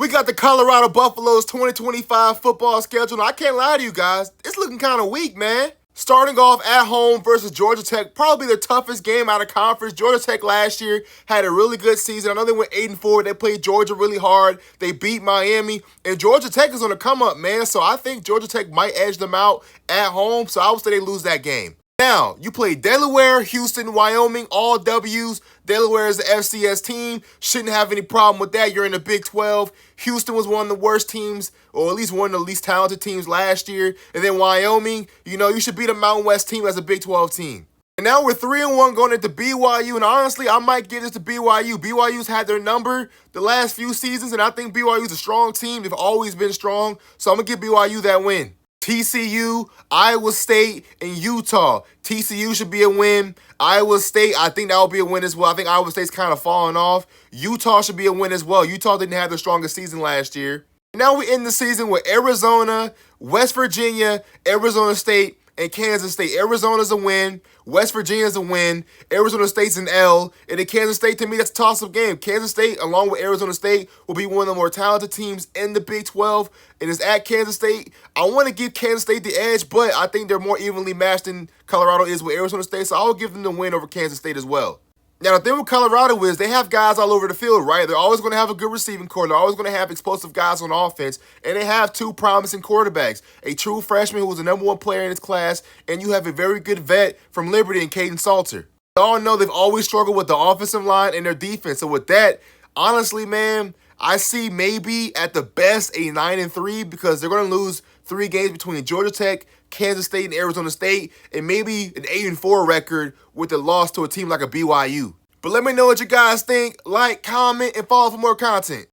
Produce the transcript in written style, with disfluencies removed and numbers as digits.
We got the Colorado Buffaloes 2025 football schedule. I can't lie to you guys, it's looking kind of weak, man. Starting off at home versus Georgia Tech, probably the toughest game out of conference. Georgia Tech last year had a really good season. I know they went 8-4. They played Georgia really hard. They beat Miami. And Georgia Tech is on the come up, man. So I think Georgia Tech might edge them out at home. So I would say they lose that game. Now, you play Delaware, Houston, Wyoming, all W's. Delaware is the FCS team. Shouldn't have any problem with that. You're in the Big 12. Houston was one of the worst teams, or at least one of the least talented teams last year. And then Wyoming, you should beat a Mountain West team as a Big 12 team. And now we're 3-1 going into BYU. And honestly, I might give this to BYU. BYU's had their number the last few seasons, and I think BYU's a strong team. They've always been strong. So I'm going to give BYU that win. TCU, Iowa State, and Utah. TCU should be a win. Iowa State, I think that will be a win as well. I think Iowa State's kind of falling off. Utah should be a win as well. Utah didn't have the strongest season last year. Now we end the season with Arizona, West Virginia, Arizona State, and Kansas State. Arizona's a win. West Virginia's a win. Arizona State's an L. And then Kansas State, to me, that's a toss-up game. Kansas State, along with Arizona State, will be one of the more talented teams in the Big 12. And it's at Kansas State. I want to give Kansas State the edge, but I think they're more evenly matched than Colorado is with Arizona State. So I'll give them the win over Kansas State as well. Now, the thing with Colorado is they have guys all over the field, right? They're always going to have a good receiving core. They're always going to have explosive guys on offense. And they have two promising quarterbacks, a true freshman who was the #1 player in his class, and you have a very good vet from Liberty in Caden Salter. We all know they've always struggled with the offensive line and their defense. So with that, honestly, man, I see maybe at the best a 9-3 because they're going to lose 3 games between Georgia Tech, Kansas State, and Arizona State, and maybe an 8-4 record with a loss to a team like a BYU. But let me know what you guys think. Like, comment, and follow for more content.